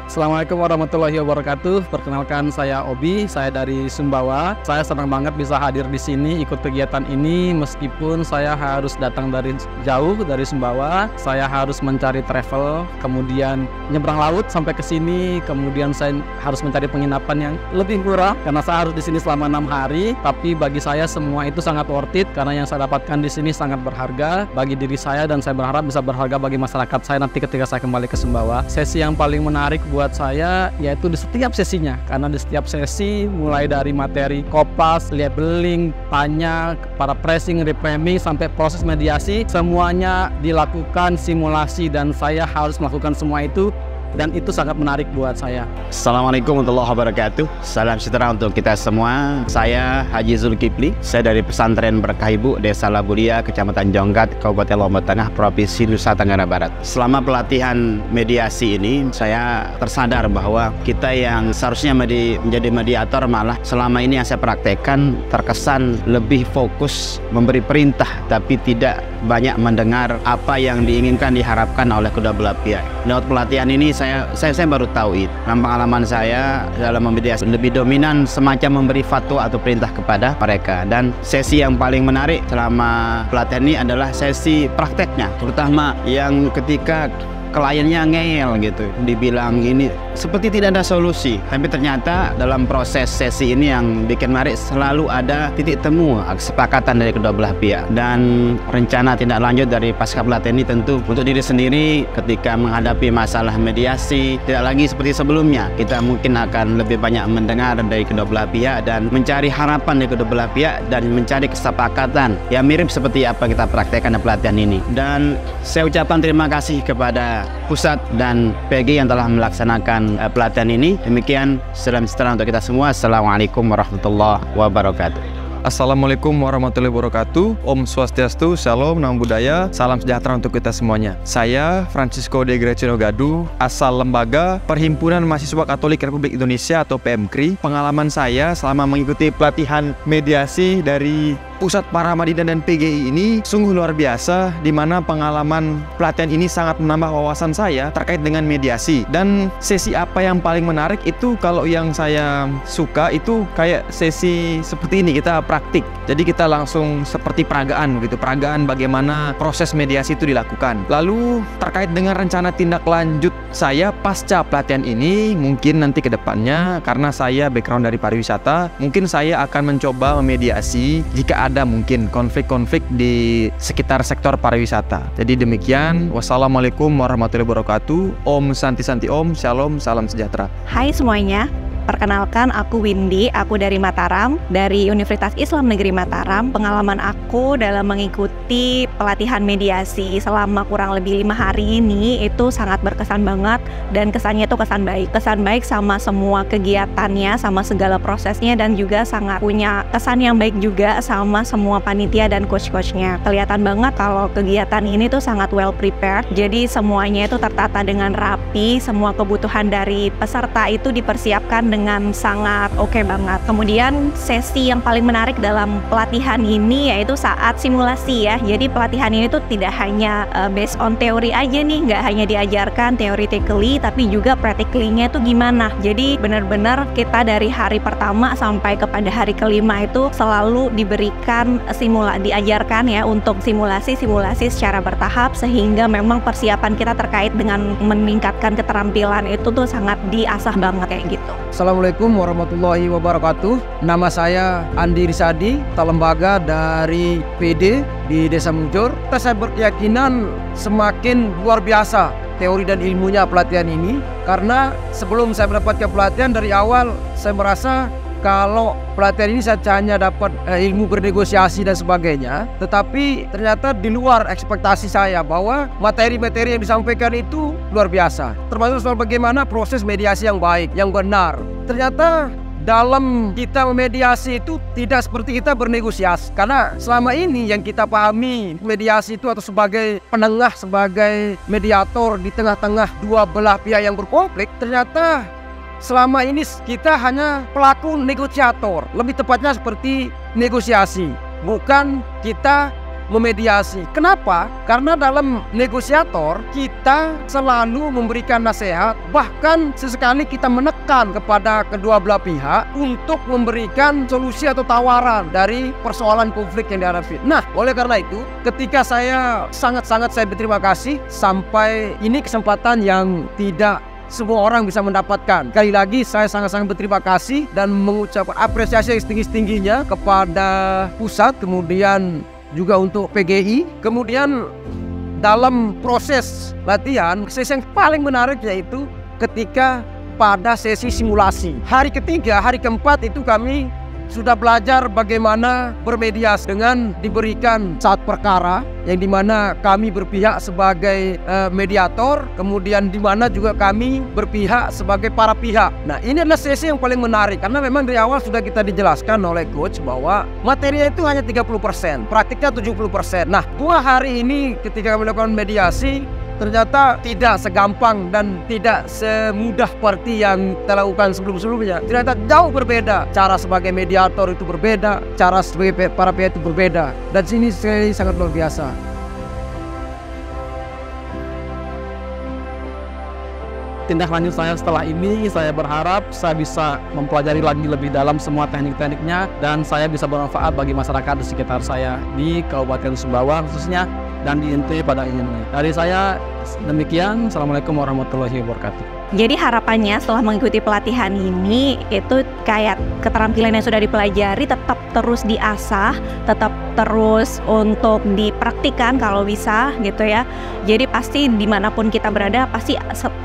Assalamualaikum warahmatullahi wabarakatuh. Perkenalkan, saya Obi, saya dari Sumbawa. Saya senang banget bisa hadir di sini ikut kegiatan ini meskipun saya harus datang dari jauh dari Sumbawa. Saya harus mencari travel, kemudian nyebrang laut sampai ke sini, kemudian saya harus mencari penginapan yang lebih murah karena saya harus di sini selama 6 hari. Tapi bagi saya semua itu sangat worth it karena yang saya dapatkan di sini sangat berharga bagi diri saya dan saya berharap bisa berharga bagi masyarakat saya nanti ketika saya kembali ke Sumbawa. Sesi yang paling menarik buat saya yaitu di setiap sesinya, karena di setiap sesi mulai dari materi kopas, labeling, tanya, para pressing, reframing sampai proses mediasi semuanya dilakukan simulasi dan saya harus melakukan semua itu. Dan itu sangat menarik buat saya. Assalamualaikum warahmatullahi wabarakatuh. Salam sejahtera untuk kita semua. Saya Haji Zulkifli. Saya dari Pesantren Berkah Ibu, Desa Labulia, Kecamatan Jonggat, Kabupaten Lombok Tengah, Provinsi Nusa Tenggara Barat. Selama pelatihan mediasi ini, saya tersadar bahwa kita yang seharusnya menjadi mediator malah selama ini yang saya praktekkan terkesan lebih fokus memberi perintah, tapi tidak banyak mendengar apa yang diinginkan diharapkan oleh kedua belah pihak. Lewat pelatihan ini saya baru tahu itu. Dalam pengalaman saya dalam memediasi lebih dominan semacam memberi fatwa atau perintah kepada mereka. Dan sesi yang paling menarik selama pelatihan ini adalah sesi prakteknya, terutama yang ketika kliennya ngeyel gitu, dibilang ini seperti tidak ada solusi, tapi ternyata dalam proses sesi ini yang bikin menarik selalu ada titik temu kesepakatan dari kedua belah pihak dan rencana tindak lanjut dari pasca pelatihan ini tentu untuk diri sendiri ketika menghadapi masalah mediasi tidak lagi seperti sebelumnya. Kita mungkin akan lebih banyak mendengar dari kedua belah pihak dan mencari harapan dari kedua belah pihak dan mencari kesepakatan yang mirip seperti apa kita praktekkan di pelatihan ini. Dan saya ucapkan terima kasih kepada pusat dan PG yang telah melaksanakan pelatihan ini. Demikian, salam sejahtera untuk kita semua. Assalamualaikum warahmatullahi wabarakatuh. Assalamualaikum warahmatullahi wabarakatuh. Om Swastiastu, Shalom, Namo Buddhaya, salam sejahtera untuk kita semuanya. Saya Francisco de Grecino Gadu, asal Lembaga Perhimpunan Mahasiswa Katolik Republik Indonesia atau PMKRI. Pengalaman saya selama mengikuti pelatihan mediasi dari Pusat Paramadina dan PGI ini sungguh luar biasa, di mana pengalaman pelatihan ini sangat menambah wawasan saya terkait dengan mediasi. Dan sesi apa yang paling menarik itu, kalau yang saya suka itu kayak sesi seperti ini, kita praktik. Jadi kita langsung seperti peragaan gitu, peragaan bagaimana proses mediasi itu dilakukan. Lalu terkait dengan rencana tindak lanjut saya pasca pelatihan ini, mungkin nanti ke depannya karena saya background dari pariwisata, mungkin saya akan mencoba memediasi jika ada mungkin konflik-konflik di sekitar sektor pariwisata. Jadi demikian, wassalamualaikum warahmatullahi wabarakatuh. Om Santi Santi Om, Shalom, salam sejahtera. Hai semuanya. Perkenalkan, aku Windy, aku dari Mataram, dari Universitas Islam Negeri Mataram. Pengalaman aku dalam mengikuti pelatihan mediasi selama kurang lebih 5 hari ini itu sangat berkesan banget, dan kesannya itu kesan baik sama semua kegiatannya, sama segala prosesnya, dan juga sangat punya kesan yang baik juga sama semua panitia dan coach-coachnya. Kelihatan banget kalau kegiatan ini tuh sangat well prepared, jadi semuanya itu tertata dengan rapi, semua kebutuhan dari peserta itu dipersiapkan dengan sangat oke banget. Kemudian sesi yang paling menarik dalam pelatihan ini yaitu saat simulasi ya. Jadi pelatihan ini tuh tidak hanya based on teori aja nih, nggak hanya diajarkan theoretically, tapi juga practically-nya itu gimana. Jadi benar-benar kita dari hari pertama sampai kepada hari kelima itu selalu diberikan diajarkan ya untuk simulasi secara bertahap, sehingga memang persiapan kita terkait dengan meningkatkan keterampilan itu tuh sangat diasah banget kayak gitu. Assalamualaikum warahmatullahi wabarakatuh. Nama saya Andi Risadi, lembaga dari PD di Desa Muncur. Saya berkeyakinan semakin luar biasa teori dan ilmunya pelatihan ini, karena sebelum saya mendapatkan pelatihan dari awal saya merasa kalau pelatihan ini saya hanya dapat ilmu bernegosiasi dan sebagainya, tetapi ternyata di luar ekspektasi saya bahwa materi-materi yang disampaikan itu luar biasa, termasuk soal bagaimana proses mediasi yang baik, yang benar. Ternyata dalam kita memediasi itu tidak seperti kita bernegosiasi, karena selama ini yang kita pahami mediasi itu atau sebagai penengah, sebagai mediator di tengah-tengah dua belah pihak yang berkonflik, ternyata selama ini kita hanya pelaku negosiator, lebih tepatnya seperti negosiasi, bukan kita memediasi. Kenapa? Karena dalam negosiator kita selalu memberikan nasihat, bahkan sesekali kita menekan kepada kedua belah pihak untuk memberikan solusi atau tawaran dari persoalan konflik yang dihadapi. Nah, oleh karena itu, ketika saya sangat-sangat saya berterima kasih, sampai ini kesempatan yang tidak semua orang bisa mendapatkan. Sekali lagi saya sangat-sangat berterima kasih dan mengucapkan apresiasi yang setinggi-tingginya kepada pusat, kemudian juga untuk PGI. Kemudian dalam proses latihan, sesi yang paling menarik yaitu ketika pada sesi simulasi. Hari ketiga, hari keempat itu kami sudah belajar bagaimana bermediasi dengan diberikan saat perkara yang dimana kami berpihak sebagai mediator, kemudian dimana juga kami berpihak sebagai para pihak. Nah, ini adalah sesi yang paling menarik karena memang dari awal sudah kita dijelaskan oleh coach bahwa materinya itu hanya 30%, praktiknya 70%. Nah, 2 hari ini ketika kami melakukan mediasi ternyata tidak segampang dan tidak semudah seperti yang kita lakukan sebelum-sebelumnya. Ternyata jauh berbeda. Cara sebagai mediator itu berbeda, cara sebagai para pihak itu berbeda. Dan sini saya sangat luar biasa. Tindak lanjut saya setelah ini, saya berharap saya bisa mempelajari lagi lebih dalam semua teknik-tekniknya dan saya bisa bermanfaat bagi masyarakat di sekitar saya di Kabupaten Sumbawa khususnya dan di NTB pada umumnya. Dari saya demikian. Assalamualaikum warahmatullahi wabarakatuh. Jadi harapannya setelah mengikuti pelatihan ini itu kayak keterampilan yang sudah dipelajari tetap terus diasah, tetap terus untuk dipraktikkan kalau bisa gitu ya. Jadi pasti dimanapun kita berada pasti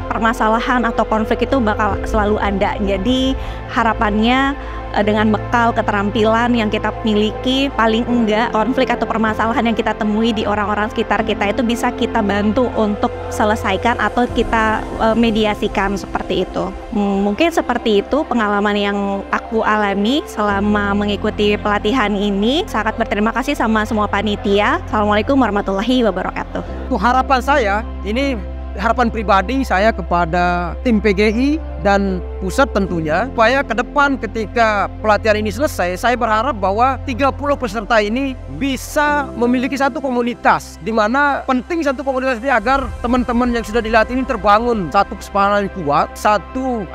permasalahan atau konflik itu bakal selalu ada. Jadi harapannya dengan bekal keterampilan yang kita miliki, paling enggak konflik atau permasalahan yang kita temui di orang-orang sekitar kita itu bisa kita bantu untuk selesaikan atau kita mediasikan seperti itu. Mungkin seperti itu pengalaman yang aku alami selama mengikuti pelatihan ini. Sangat berterima kasih sama semua panitia. Assalamualaikum warahmatullahi wabarakatuh. Harapan saya, ini harapan pribadi saya kepada tim PGI dan pusat tentunya, supaya ke depan ketika pelatihan ini selesai, saya berharap bahwa 30 peserta ini bisa memiliki satu komunitas, di mana penting satu komunitas ini agar teman-teman yang sudah dilatih ini terbangun satu kesepakatan yang kuat, satu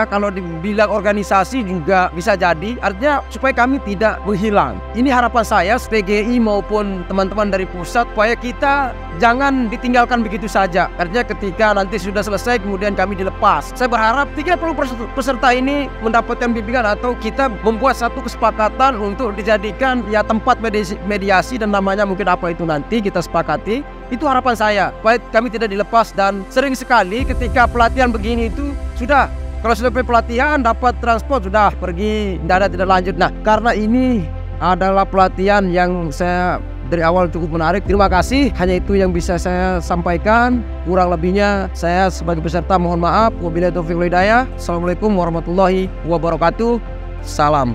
kalau dibilang organisasi juga bisa jadi, artinya supaya kami tidak menghilang. Ini harapan saya PGI maupun teman-teman dari pusat, supaya kita jangan ditinggalkan begitu saja. Artinya ketika nanti sudah selesai kemudian kami dilepas. Saya berharap 30 peserta ini mendapatkan bimbingan atau kita membuat satu kesepakatan untuk dijadikan tempat mediasi dan namanya mungkin apa itu nanti kita sepakati. Itu harapan saya, supaya kami tidak dilepas. Dan sering sekali ketika pelatihan begini itu sudah, kalau selesai pelatihan dapat transport sudah pergi, tidak lanjut. Nah, karena ini adalah pelatihan yang saya dari awal cukup menarik. Terima kasih, hanya itu yang bisa saya sampaikan. Kurang lebihnya saya sebagai peserta mohon maaf. Wabillahi taufiq wal hidayah. Assalamualaikum warahmatullahi wabarakatuh. Salam.